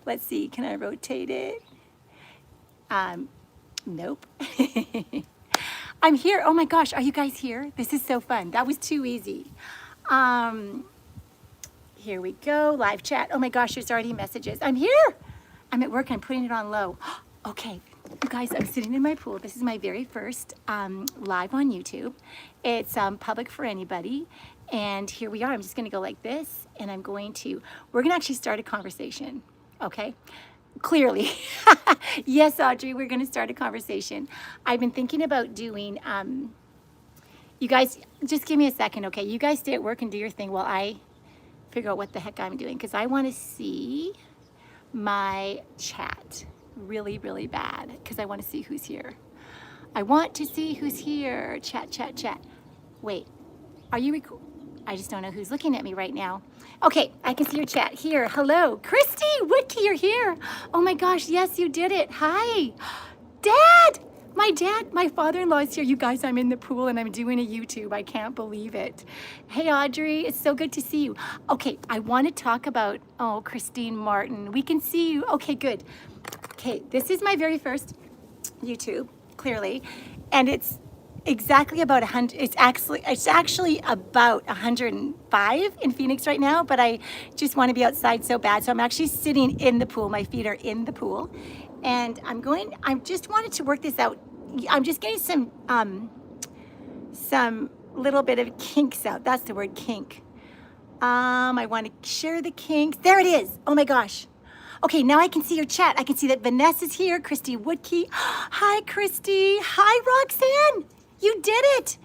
Let's see, can I rotate it? Nope. I'm here. Oh my gosh, are you guys here? This is so fun. That was too easy. Here we go, live chat. Oh my gosh, there's already messages. I'm here. I'm at work, I'm putting it on low. Okay, you guys, I'm sitting in my pool. This is my very first live on YouTube. It's public for anybody. And here we are. I'm just gonna go like this, and we're gonna actually start a conversation, okay? Clearly. Yes, Audrey, we're gonna start a conversation. I've been thinking about doing, you guys, just give me a second, okay? You guys stay at work and do your thing while I figure out what the heck I'm doing, because I wanna see my chat really, really bad, because I wanna see who's here. I want to see who's here. Chat, chat, chat. Wait, are you recording? I just don't know who's looking at me right now. Okay, I can see your chat here. Hello, Christy Woodkey, you're here. Oh my gosh, yes, you did it. Hi, Dad. My father-in-law is here. You guys, I'm in the pool and I'm doing a YouTube. I can't believe it. Hey, Audrey, it's so good to see you. Okay, I want to talk about, oh, Christine Martin. We can see you. Okay, good. Okay, this is my very first YouTube, clearly, and it's exactly about 100. It's actually about 105 in Phoenix right now, but I just want to be outside so bad. So I'm actually sitting in the pool. My feet are in the pool, and I just wanted to work this out. I'm just getting some little bit of kinks out. That's the word, kink. I want to share the kinks. There it is. Oh my gosh. Okay, now I can see your chat. I can see that Vanessa's here, Christy Woodkey. Hi, Christy. Hi, Roxanne. You did it.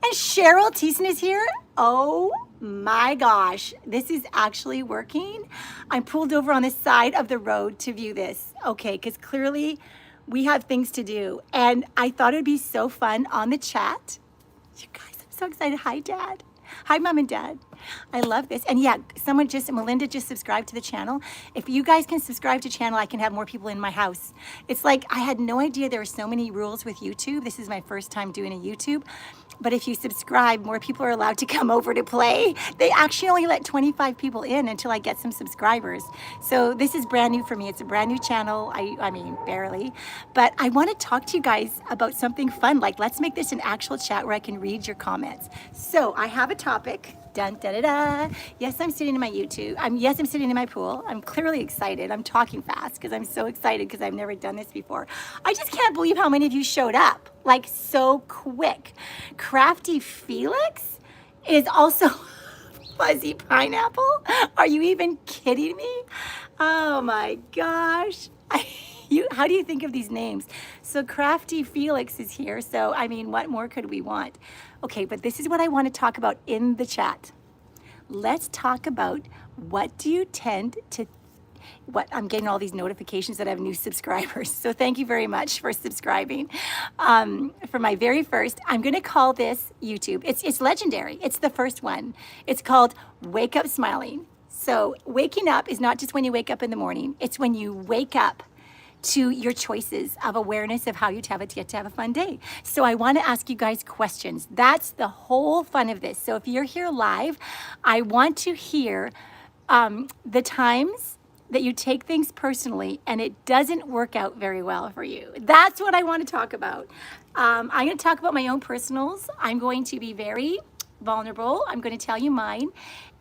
And Cheryl Thiessen is here. Oh my gosh, this is actually working. I'm pulled over on the side of the road to view this. Okay, because clearly we have things to do. And I thought it'd be so fun on the chat. You guys, I'm so excited. Hi, Dad. Hi, Mom and Dad. I love this. And yeah, Melinda just subscribed to the channel. If you guys can subscribe to the channel, I can have more people in my house. It's like, I had no idea there were so many rules with YouTube. This is my first time doing a YouTube. But if you subscribe, more people are allowed to come over to play. They actually only let 25 people in until I get some subscribers. So this is brand new for me. It's a brand new channel. I mean, barely. But I want to talk to you guys about something fun. Like, let's make this an actual chat where I can read your comments. So I have a topic. Dun, da, da, da. Yes, I'm sitting in my YouTube. Yes, I'm sitting in my pool. I'm clearly excited. I'm talking fast because I'm so excited because I've never done this before. I just can't believe how many of you showed up, like so quick. Crafty Felix is also Fuzzy Pineapple. Are you even kidding me? Oh my gosh. How do you think of these names? So Crafty Felix is here. So, I mean, what more could we want? Okay, but this is what I want to talk about in the chat. Let's talk about what do you tend to, I'm getting all these notifications that I have new subscribers. So thank you very much for subscribing. For my very first, I'm going to call this YouTube. It's legendary. It's the first one. It's called Wake Up Smiling. So waking up is not just when you wake up in the morning. It's when you wake up to your choices of awareness of how you get to have a fun day. So I want to ask you guys questions. That's the whole fun of this. So if you're here live, I want to hear the times that you take things personally and it doesn't work out very well for you. That's what I want to talk about. I'm going to talk about my own personals. I'm going to be very vulnerable. I'm going to tell you mine.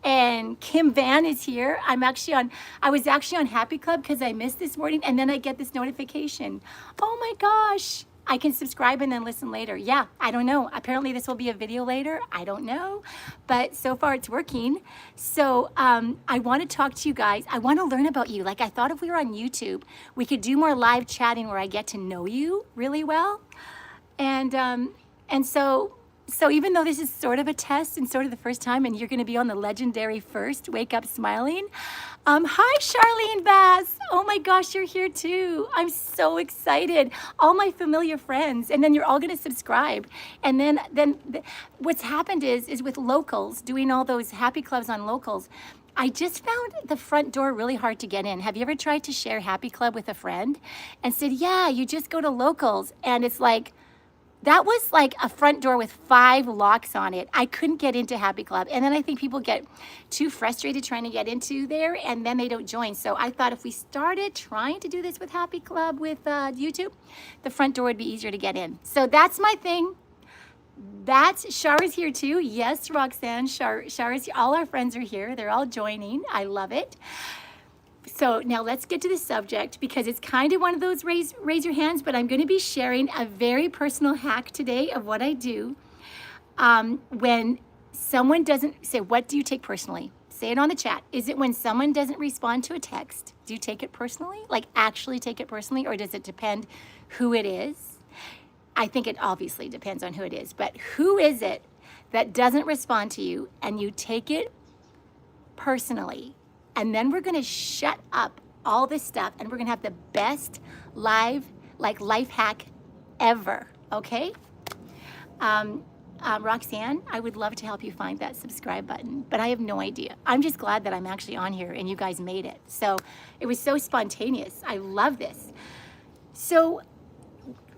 And Kim Van is here. I was actually on Happy Club because I missed this morning, and then I get this notification. Oh my gosh, I can subscribe and then listen later. Yeah, I don't know. Apparently this will be a video later. I don't know, but so far it's working. So I want to talk to you guys. I want to learn about you. Like, I thought if we were on YouTube, we could do more live chatting where I get to know you really well. And so even though this is sort of a test and sort of the first time, and you're going to be on the legendary first Wake Up Smiling. Hi, Charlene Bass. Oh my gosh, you're here too. I'm so excited. All my familiar friends, and then you're all going to subscribe. And then what's happened is with locals, doing all those happy clubs on locals, I just found the front door really hard to get in. Have you ever tried to share Happy Club with a friend and said, yeah, you just go to locals, and it's like, that was like a front door with 5 locks on it. I couldn't get into Happy Club. And then I think people get too frustrated trying to get into there and then they don't join. So I thought if we started trying to do this with Happy Club with YouTube, the front door would be easier to get in. So that's my thing. That's Shara's here too. Yes, Roxanne, Shara's here. All our friends are here. They're all joining. I love it. So now let's get to the subject because it's kind of one of those raise your hands, but I'm going to be sharing a very personal hack today of what I do when someone doesn't say, what do you take personally? Say it on the chat. Is it when someone doesn't respond to a text? Do you take it personally? Like actually take it personally, or does it depend who it is? I think it obviously depends on who it is, but who is it that doesn't respond to you and you take it personally? And then we're gonna shut up all this stuff and we're gonna have the best life hack ever, okay? Roxanne, I would love to help you find that subscribe button, but I have no idea. I'm just glad that I'm actually on here and you guys made it. So it was so spontaneous. I love this. So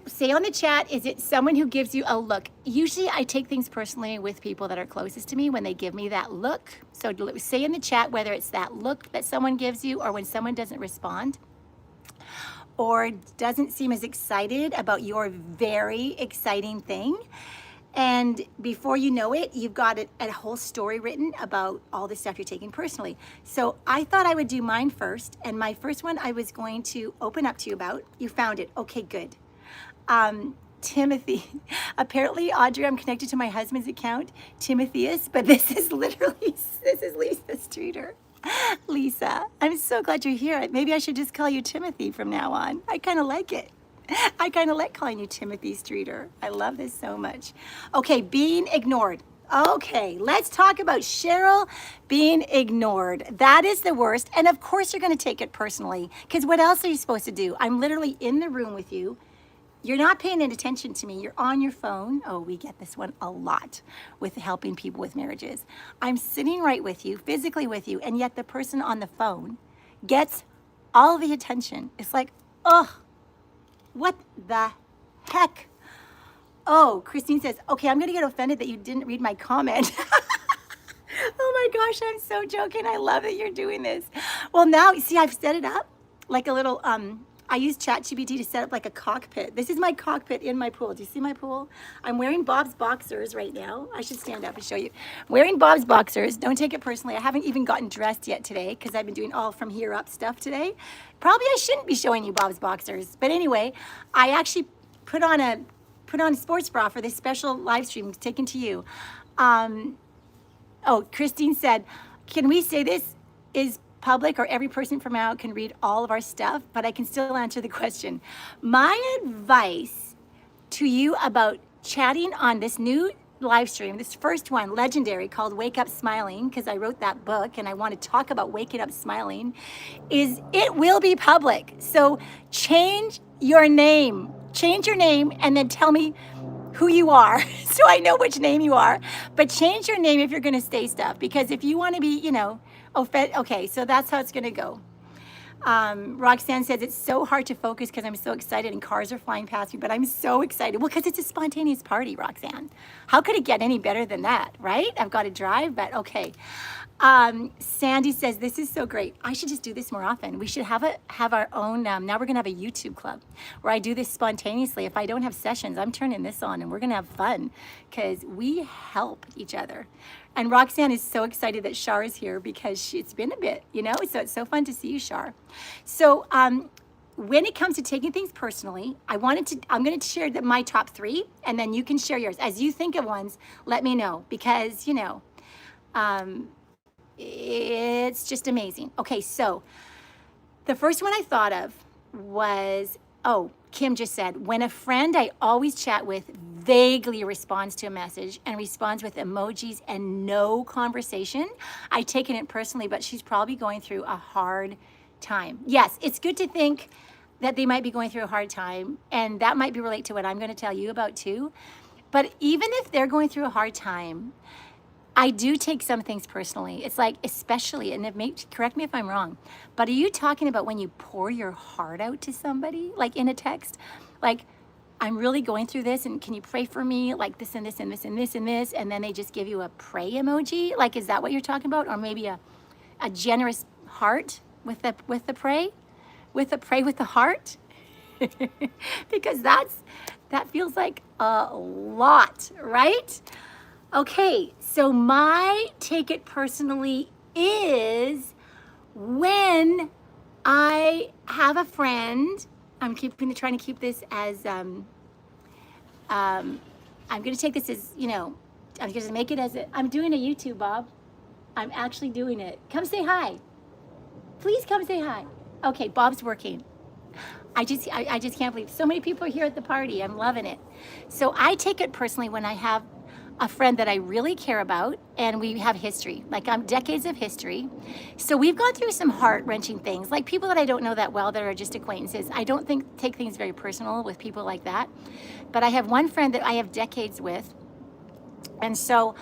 say on the chat, is it someone who gives you a look? Usually I take things personally with people that are closest to me when they give me that look. So say in the chat whether it's that look that someone gives you or when someone doesn't respond or doesn't seem as excited about your very exciting thing. And before you know it, you've got a whole story written about all the stuff you're taking personally. So I thought I would do mine first. And my first one I was going to open up to you about. You found it. Okay, good. Timothy. Apparently, Audrey, I'm connected to my husband's account, Timotheus, but this is Lisa Streeter. Lisa, I'm so glad you're here. Maybe I should just call you Timothy from now on. I kind of like it. I kind of like calling you Timothy Streeter. I love this so much. Okay, being ignored. Okay, let's talk about Cheryl being ignored. That is the worst. And of course, you're going to take it personally because what else are you supposed to do? I'm literally in the room with you. You're not paying any attention to me. You're on your phone. Oh, we get this one a lot with helping people with marriages. I'm sitting right with you, physically with you, and yet the person on the phone gets all the attention. It's like, oh, what the heck? Oh, Christine says, okay, I'm gonna get offended that you didn't read my comment. Oh my gosh, I'm so joking. I love that you're doing this. Well, now, see, I've set it up like a little, I use ChatGPT to set up like a cockpit. This is my cockpit in my pool. Do you see my pool? I'm wearing Bob's boxers right now. I should stand up and show you. Wearing Bob's boxers. Don't take it personally. I haven't even gotten dressed yet today because I've been doing all from here up stuff today. Probably I shouldn't be showing you Bob's boxers. But anyway, I actually put on a sports bra for this special live stream taken to you. Oh, Christine said, can we say this is public or every person from out can read all of our stuff, but I can still answer the question. My advice to you about chatting on this new live stream, this first one, legendary, called Wake Up Smiling, because I wrote that book and I want to talk about waking up smiling, is it will be public. So change your name and then tell me who you are so I know which name you are. But change your name if you're going to say stuff, because if you want to be, okay, so that's how it's going to go. Roxanne says it's so hard to focus because I'm so excited and cars are flying past me, but I'm so excited. Well, because it's a spontaneous party, Roxanne. How could it get any better than that, right? I've got to drive, but okay. Sandy says, this is so great. I should just do this more often. We should have our own, now we're going to have a YouTube club where I do this spontaneously. If I don't have sessions, I'm turning this on and we're going to have fun because we help each other. And Roxanne is so excited that Shar is here because it's been a bit, so it's so fun to see you, Shar. So when it comes to taking things personally, I'm going to share my top 3 and then you can share yours. As you think of ones, let me know because, it's just amazing. Okay, so the first one I thought of was, Kim just said, when a friend I always chat with vaguely responds to a message and responds with emojis and no conversation, I taken it personally, but she's probably going through a hard time. Yes, it's good to think that they might be going through a hard time, and that might be related to what I'm going to tell you about too. But even if they're going through a hard time, I do take some things personally. It's like, especially, and correct me if I'm wrong, but are you talking about when you pour your heart out to somebody, like in a text? Like, I'm really going through this, and can you pray for me, like this and this and this and this and this, and then they just give you a pray emoji? Like, is that what you're talking about? Or maybe a generous heart with the pray, with the heart? Because that feels like a lot, right? Okay, so my take it personally is when I have a friend. I'm trying to keep this as I'm going to take this as, you know, I'm going to make it as I'm doing a YouTube, Bob. I'm actually doing it. Come say hi. Please come say hi. Okay, Bob's working. I just can't believe so many people are here at the party. I'm loving it. So I take it personally when I have a friend that I really care about, and we have history, like decades of history. So we've gone through some heart-wrenching things, like people that I don't know that well that are just acquaintances. I don't take things very personal with people like that. But I have one friend that I have decades with, and so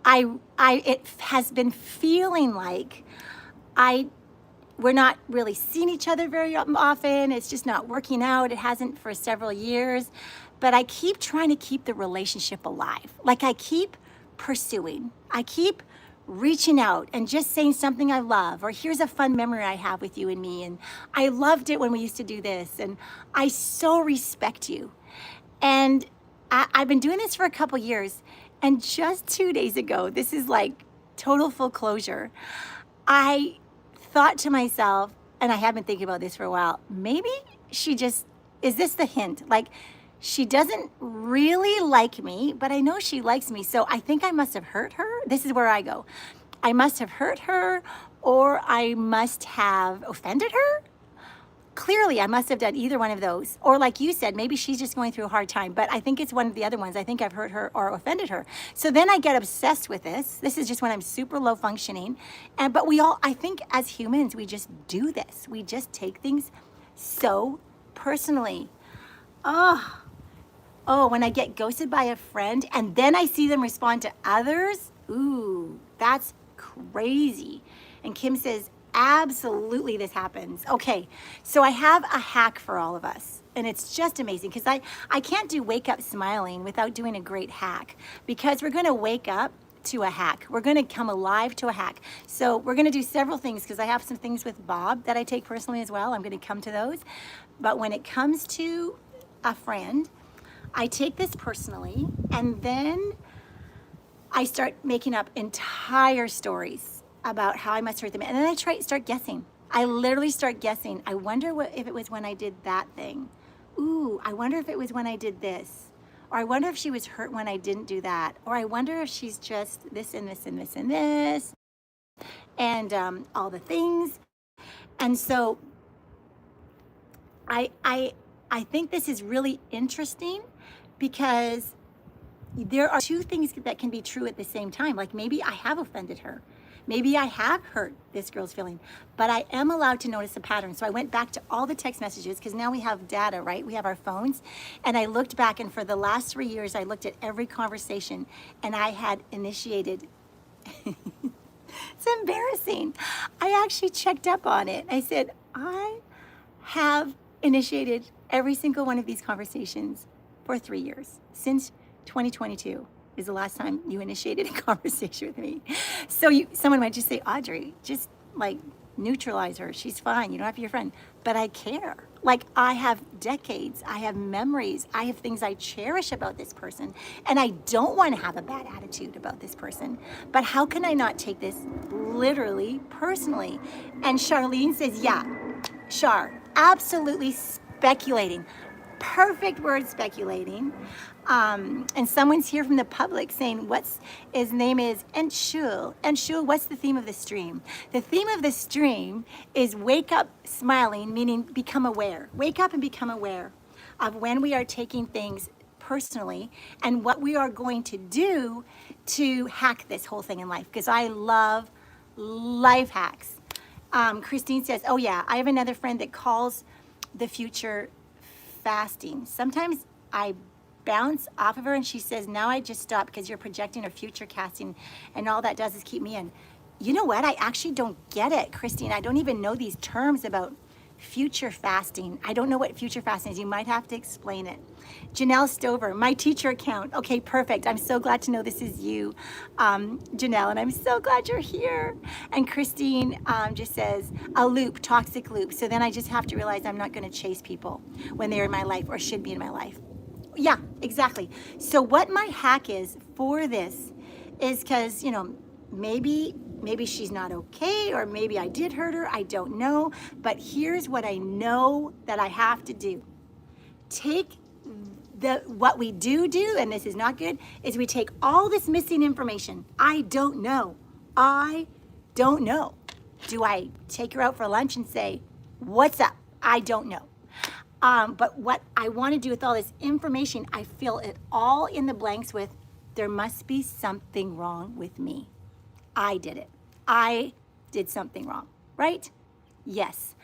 it has been feeling like we're not really seeing each other very often. It's just not working out. It hasn't for several years. But I keep trying to keep the relationship alive. Like I keep pursuing. I keep reaching out and just saying something I love, or here's a fun memory I have with you and me, and I loved it when we used to do this, and I so respect you. And I've been doing this for a couple years, and just 2 days ago, this is like total full closure, I thought to myself, and I have been thinking about this for a while, maybe is this the hint? Like, she doesn't really like me, but I know she likes me. So I think I must have hurt her. This is where I go. I must have hurt her, or I must have offended her. Clearly, I must have done either one of those. Or like you said, maybe she's just going through a hard time, but I think it's one of the other ones. I think I've hurt her or offended her. So then I get obsessed with this. This is just when I'm super low functioning. But I think as humans, we just do this. We just take things so personally. Oh, when I get ghosted by a friend and then I see them respond to others, ooh, that's crazy. And Kim says, absolutely this happens. Okay, so I have a hack for all of us. And it's just amazing because I can't do Wake Up Smiling without doing a great hack, because we're going to wake up to a hack. We're going to come alive to a hack. So we're going to do several things, because I have some things with Bob that I take personally as well. I'm going to come to those. But when it comes to a friend, I take this personally, and then I start making up entire stories about how I must hurt them. And then I start guessing. I literally start guessing. I wonder if it was when I did that thing. Ooh, I wonder if it was when I did this. Or I wonder if she was hurt when I didn't do that. Or I wonder if she's just this and this and this and this. And all the things. And so I think this is really interesting, because there are two things that can be true at the same time. Like, maybe I have offended her. Maybe I have hurt this girl's feeling, but I am allowed to notice a pattern. So I went back to all the text messages, because now we have data, right? We have our phones. And I looked back, and for the last 3 years, I looked at every conversation, and I had initiated. It's embarrassing. I actually checked up on it. I said, I have initiated every single one of these conversations for 3 years. Since 2022 is the last time you initiated a conversation with me. So someone might just say, Audrey, just like neutralize her. She's fine. You don't have to be your friend. But I care. Like, I have decades. I have memories. I have things I cherish about this person. And I don't want to have a bad attitude about this person. But how can I not take this literally, personally? And Charlene says, yeah, Char, absolutely speculating. Perfect word, speculating. And someone's here from the public saying, his name is Enshul. Enshul, what's the theme of the stream? The theme of the stream is Wake Up Smiling, meaning become aware. Wake up and become aware of when we are taking things personally and what we are going to do to hack this whole thing in life. Because I love life hacks. Christine says, oh yeah, I have another friend that calls the future fasting. Sometimes I bounce off of her, and she says, now I just stop because you're projecting or future casting, and all that does is keep me in. You know what? I actually don't get it, Christine. I don't even know these terms about Future fasting. I don't know what future fasting is. You might have to explain it. Janelle Stover, my teacher account. Okay, perfect. I'm so glad to know this is you, Janelle, and I'm so glad you're here. And Christine just says, a loop, toxic loop. So then I just have to realize I'm not going to chase people when they're in my life or should be in my life. Yeah, exactly. So what my hack is for this is because, you know, maybe she's not okay, or maybe I did hurt her. I don't know. But here's what I know that I have to do. Take what we do, and this is not good, is we take all this missing information. I don't know. Do I take her out for lunch and say, what's up? I don't know. But what I want to do with all this information, I fill it all in the blanks with, there must be something wrong with me. I did it. I did something wrong, right? Yes.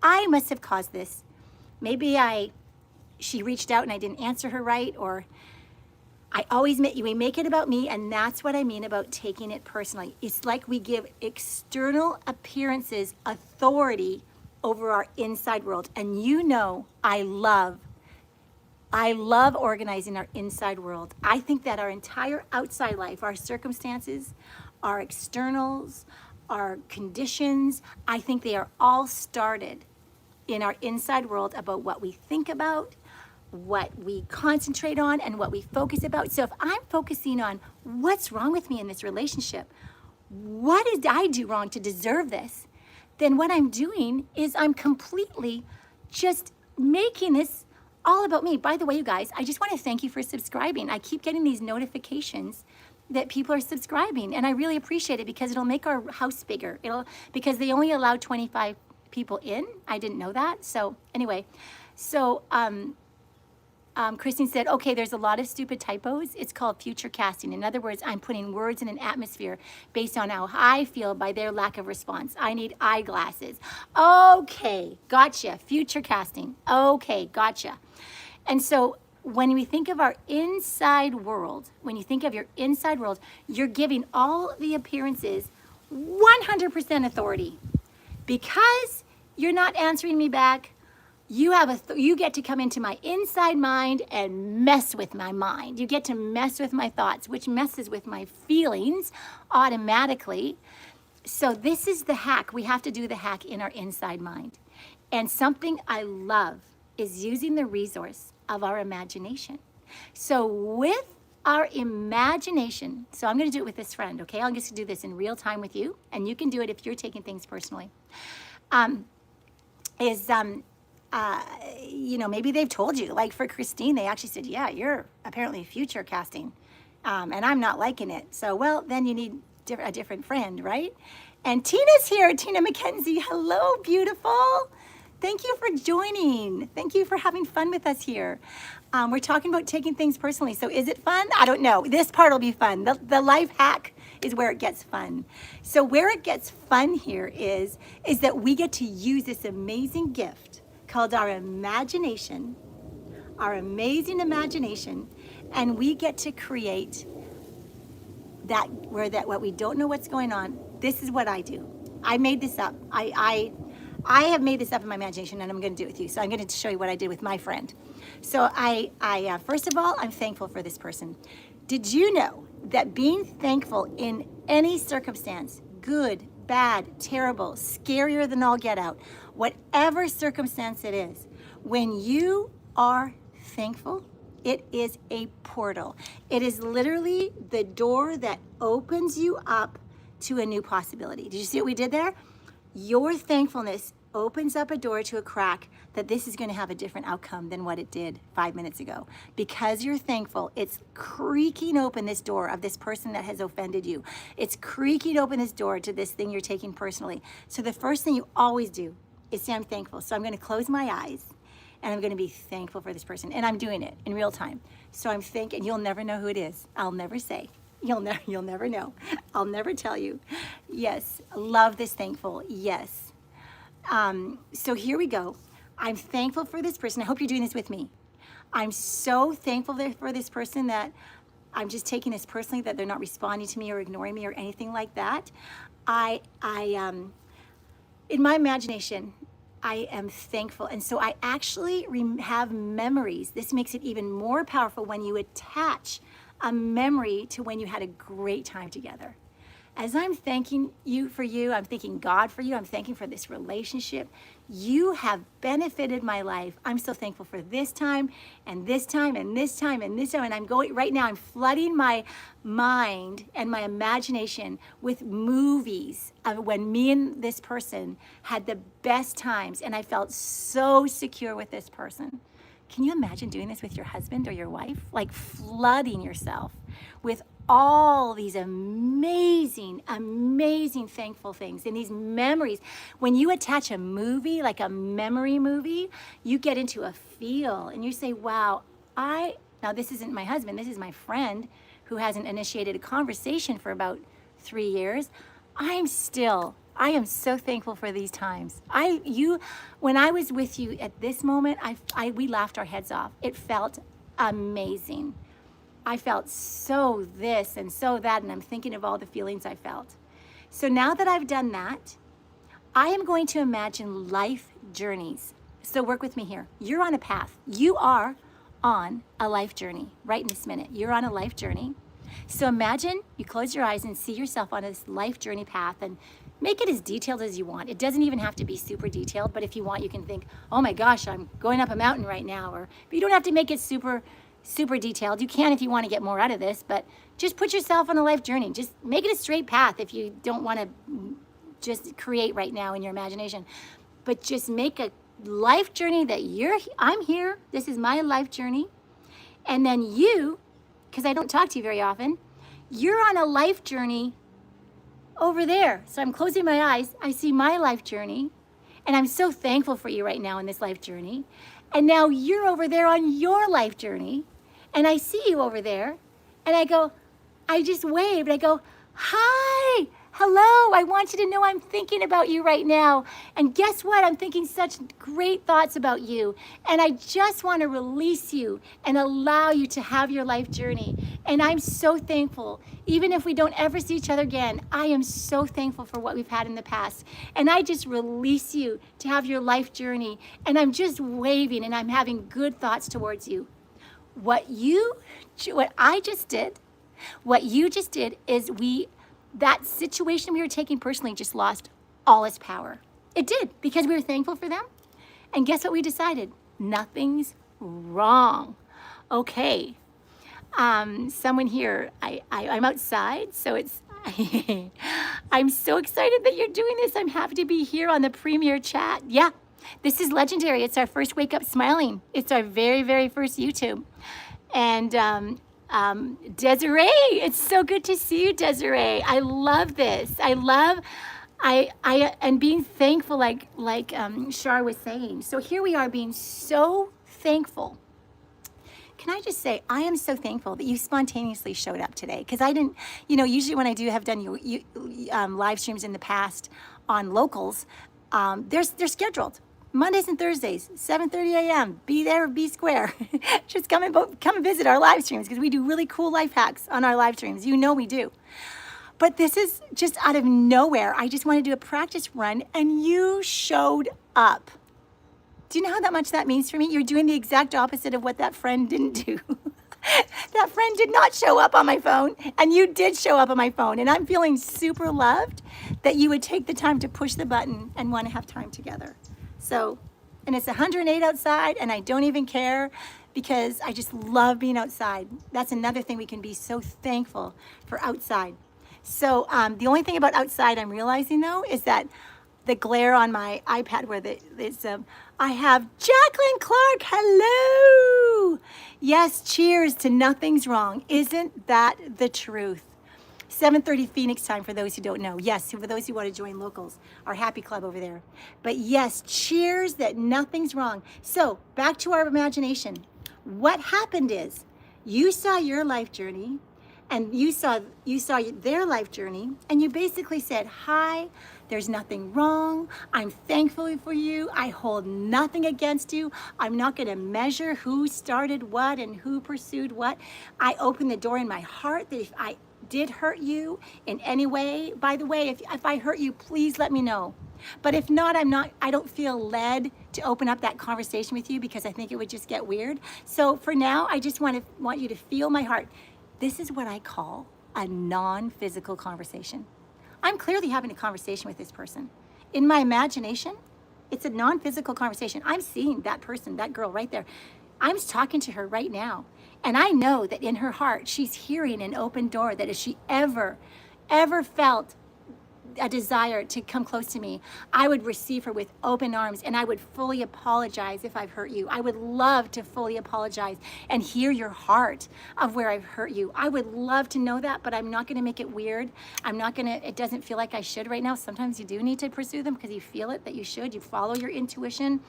I must have caused this. Maybe she reached out and I didn't answer her right, or we make it about me, and that's what I mean about taking it personally. It's like we give external appearances authority over our inside world. And you know, I love organizing our inside world. I think that our entire outside life, our circumstances, our externals, our conditions, I think they are all started in our inside world about what we think about, what we concentrate on, and what we focus about. So if I'm focusing on what's wrong with me in this relationship, what did I do wrong to deserve this? Then what I'm doing is I'm completely just making this all about me. By the way, you guys, I just want to thank you for subscribing. I keep getting these notifications that people are subscribing, and I really appreciate it because it'll make our house bigger. Because they only allow 25 people in. I didn't know that. So anyway, Christine said, okay, there's a lot of stupid typos. It's called future casting. In other words, I'm putting words in an atmosphere based on how I feel by their lack of response. I need eyeglasses. Okay, gotcha. Future casting. Okay, gotcha. And so when we think of our inside world, when you think of your inside world, you're giving all the appearances 100% authority. Because you're not answering me back, you get to come into my inside mind and mess with my mind. You get to mess with my thoughts, which messes with my feelings automatically. So this is the hack. We have to do the hack in our inside mind. And something I love is using the resource of our imagination. So with our imagination, so I'm going to do it with this friend, okay? I'm just going to do this in real time with you, and you can do it if you're taking things personally. You know, maybe they've told you, like for Christine, they actually said, yeah, you're apparently future casting, and I'm not liking it. So, well, then you need a different friend, right? And Tina's here, Tina McKenzie. Hello, beautiful. Thank you for joining. Thank you for having fun with us here. We're talking about taking things personally. So is it fun? I don't know. This part will be fun. The life hack is where it gets fun. So where it gets fun here is that we get to use this amazing gift called our imagination, our amazing imagination, and we get to create what we don't know what's going on. This is what I do. I made this up. I have made this up in my imagination, and I'm going to do it with you. So I'm going to show you what I did with my friend. So first of all, I'm thankful for this person. Did you know that being thankful in any circumstance, good, bad, terrible, scarier than all get out, whatever circumstance it is, when you are thankful, it is a portal. It is literally the door that opens you up to a new possibility. Did you see what we did there? Your thankfulness opens up a door to a crack that this is going to have a different outcome than what it did 5 minutes ago. Because you're thankful, it's creaking open this door of this person that has offended you. It's creaking open this door to this thing you're taking personally. So the first thing you always do is say, I'm thankful. So I'm going to close my eyes and I'm going to be thankful for this person. And I'm doing it in real time. So I'm thinking, you'll never know who it is. I'll never say. You'll never know. I'll never tell you. Yes, love this thankful. Yes. So here we go. I'm thankful for this person. I hope you're doing this with me. I'm so thankful for this person that I'm just taking this personally, that they're not responding to me or ignoring me or anything like that. In my imagination, I am thankful. And so I actually have memories. This makes it even more powerful when you attach a memory to when you had a great time together. As I'm thanking you for you, I'm thanking God for you, I'm thanking for this relationship. You have benefited my life. I'm so thankful for this time and this time and this time and this time. And I'm going right now, I'm flooding my mind and my imagination with movies of when me and this person had the best times and I felt so secure with this person. Can you imagine doing this with your husband or your wife? Like flooding yourself with all these amazing, amazing thankful things and these memories. When you attach a movie, like a memory movie, you get into a feel and you say, wow, now this isn't my husband, this is my friend who hasn't initiated a conversation for about 3 years. I am so thankful for these times. When I was with you at this moment, we laughed our heads off. It felt amazing. I felt so this and so that, and I'm thinking of all the feelings I felt. So now that I've done that, I am going to imagine life journeys. So work with me here. You're on a path. You are on a life journey right in this minute. You're on a life journey. So imagine you close your eyes and see yourself on this life journey path and make it as detailed as you want. It doesn't even have to be super detailed, but if you want, you can think, oh my gosh, I'm going up a mountain right now. But you don't have to make it super detailed. You can if you want to get more out of this, but just put yourself on a life journey. Just make it a straight path if you don't want to just create right now in your imagination. But just make a life journey that I'm here. This is my life journey. And then you, because I don't talk to you very often, you're on a life journey over there. So I'm closing my eyes. I see my life journey. And I'm so thankful for you right now in this life journey. And now you're over there on your life journey. And I see you over there. And I just waved. I go, hi, hello. I want you to know I'm thinking about you right now. And guess what? I'm thinking such great thoughts about you. And I just want to release you and allow you to have your life journey. And I'm so thankful. Even if we don't ever see each other again, I am so thankful for what we've had in the past. And I just release you to have your life journey. And I'm just waving and I'm having good thoughts towards you. What you just did is that situation we were taking personally just lost all its power. It did, because we were thankful for them. And guess what we decided? Nothing's wrong. Okay. Someone here, I'm outside, so it's, I'm so excited that you're doing this. I'm happy to be here on the premiere chat. Yeah, this is legendary. It's our first Wake Up Smiling. It's our very, very first YouTube. And Desiree, it's so good to see you, Desiree. I love this. And being thankful, like Shar was saying. So here we are being so thankful. Can I just say, I am so thankful that you spontaneously showed up today. Because I didn't, usually when I have done live streams in the past on locals, they're scheduled. Mondays and Thursdays, 7:30 a.m. Be there or be square. Just come and visit our live streams because we do really cool life hacks on our live streams. We do. But this is just out of nowhere. I just wanted to do a practice run and you showed up. Do you know how much that means for me? You're doing the exact opposite of what that friend didn't do. That friend did not show up on my phone, and you did show up on my phone. And I'm feeling super loved that you would take the time to push the button and want to have time together. So, and it's 108 outside, and I don't even care because I just love being outside. That's another thing we can be so thankful for outside. So the only thing about outside I'm realizing though is that the glare on my iPad where I have Jacqueline Clark, hello. Yes, cheers to nothing's wrong. Isn't that the truth? 7:30 Phoenix time for those who don't know. Yes, for those who want to join locals, our happy club over there. But yes, cheers that nothing's wrong. So back to our imagination. What happened is you saw your life journey and you saw their life journey and you basically said, hi, there's nothing wrong. I'm thankful for you. I hold nothing against you. I'm not going to measure who started what and who pursued what. I open the door in my heart that if did hurt you in any way, by the way, if I hurt you, please let me know. But if not, I don't feel led to open up that conversation with you because I think it would just get weird. So for now, I just want you to feel my heart. This is what I call a non-physical conversation. I'm clearly having a conversation with this person. In my imagination, it's a non-physical conversation. I'm seeing that person, that girl right there. I'm talking to her right now. And I know that in her heart, she's hearing an open door, that if she ever felt a desire to come close to me, I would receive her with open arms, and I would fully apologize if I've hurt you. I would love to fully apologize and hear your heart of where I've hurt you. I would love to know that, but I'm not going to make it weird. It doesn't feel like I should right now. Sometimes you do need to pursue them because you feel it that you should. You follow your intuition,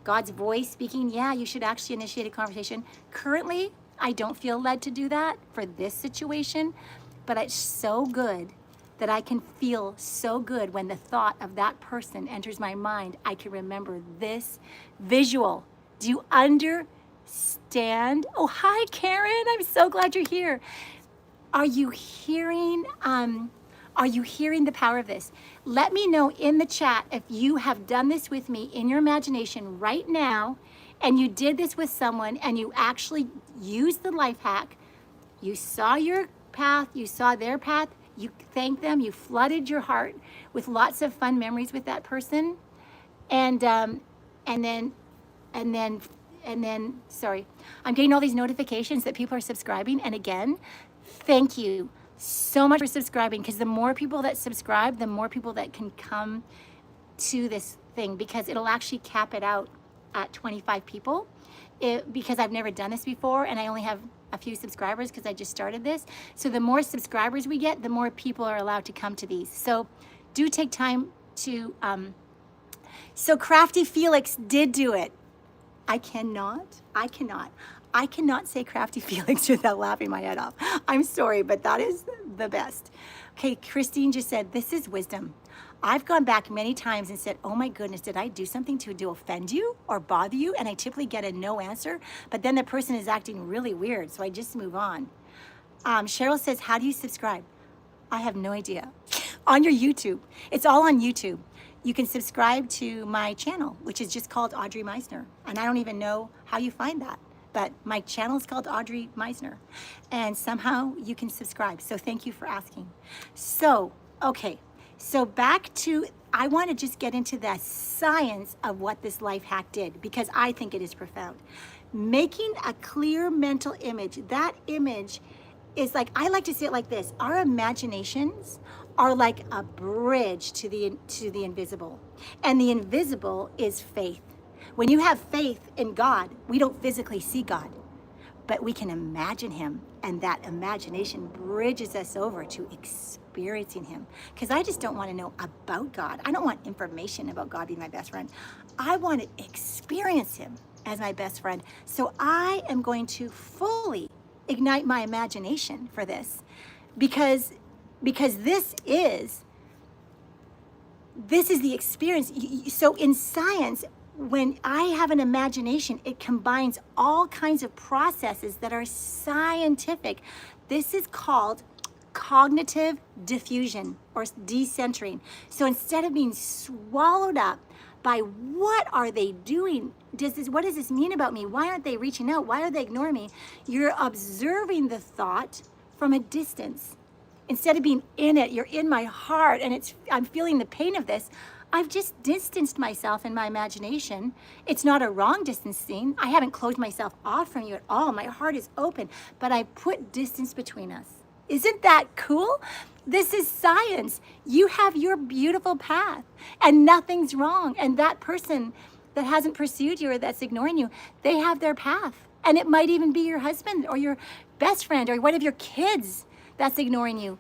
God's voice speaking. Yeah, you should actually initiate a conversation. Currently, I don't feel led to do that for this situation, but it's so good that I can feel so good when the thought of that person enters my mind. I can remember this visual. Do you understand? Oh, hi, Karen. I'm so glad you're here. Are you hearing the power of this? Let me know in the chat if you have done this with me in your imagination right now, and you did this with someone and you actually used the life hack. You saw your path, you saw their path, you thanked them, you flooded your heart with lots of fun memories with that person. And then, sorry, I'm getting all these notifications that people are subscribing. And again, thank you so much for subscribing, because the more people that subscribe, the more people that can come to this thing, because it'll actually cap it out at 25 people. Because I've never done this before, and I only have a few subscribers because I just started this. So the more subscribers we get, the more people are allowed to come to these. So do take time to, so Crafty Felix did do it. I cannot say Crafty Felix without laughing my head off. I'm sorry, but that is the best. Okay, Christine just said, this is wisdom. I've gone back many times and said, oh my goodness, did I do something to offend you or bother you? And I typically get a no answer, but then the person is acting really weird, so I just move on. Cheryl says, how do you subscribe? I have no idea. On your YouTube. It's all on YouTube. You can subscribe to my channel, which is just called Audrey Meisner. And I don't even know how you find that, but my channel is called Audrey Meisner. And somehow you can subscribe. So thank you for asking. So, okay. So back to, I want to just get into the science of what this life hack did, because I think it is profound. Making a clear mental image. That image is like, I like to say it like this. Our imaginations are like a bridge to the invisible. And the invisible is faith. When you have faith in God, we don't physically see God, but we can imagine him. And that imagination bridges us over to experiencing him. Because I just don't want to know about God. I don't want information about God being my best friend. I want to experience him as my best friend. So I am going to fully ignite my imagination for this, because this is the experience. So in science, when I have an imagination, it combines all kinds of processes that are scientific. This is called cognitive diffusion or decentering. So instead of being swallowed up by what are they doing? What does this mean about me? Why aren't they reaching out? Why are they ignoring me? You're observing the thought from a distance. Instead of being in it, you're in my heart, and I'm feeling the pain of this. I've just distanced myself in my imagination. It's not a wrong distancing. I haven't closed myself off from you at all. My heart is open, but I put distance between us. Isn't that cool? This is science. You have your beautiful path and nothing's wrong. And that person that hasn't pursued you or that's ignoring you, they have their path. And it might even be your husband or your best friend or one of your kids that's ignoring you.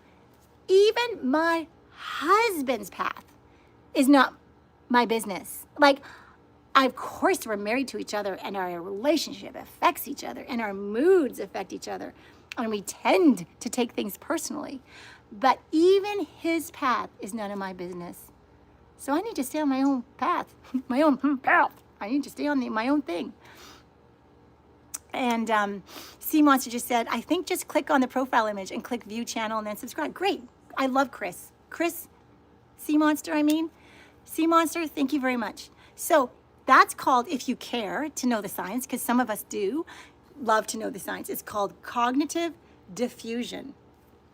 Even my husband's path is not my business. Like, of course we're married to each other and our relationship affects each other and our moods affect each other and we tend to take things personally. But even his path is none of my business. So I need to stay on my own path, my own path. I need to stay on my own thing. And Sea Monster just said, I think just click on the profile image and click view channel and then subscribe. Great. I love Chris. Sea Monster, Sea Monster, thank you very much. So that's called, if you care to know the science, because some of us do love to know the science, it's called cognitive diffusion.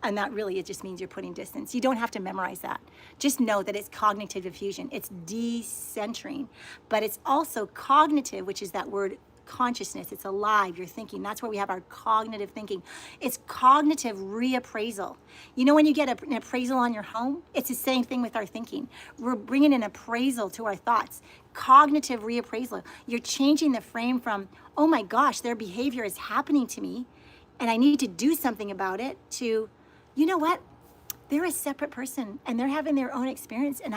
And that really, it just means you're putting distance. You don't have to memorize that. Just know that it's cognitive diffusion. It's decentering, but it's also cognitive, which is that word consciousness. It's alive. You're thinking. That's where we have our cognitive thinking. It's cognitive reappraisal. You know, when you get an appraisal on your home, it's the same thing with our thinking. We're bringing an appraisal to our thoughts. Cognitive reappraisal. You're changing the frame from, oh my gosh, their behavior is happening to me and I need to do something about it, to, you know what? They're a separate person and they're having their own experience, and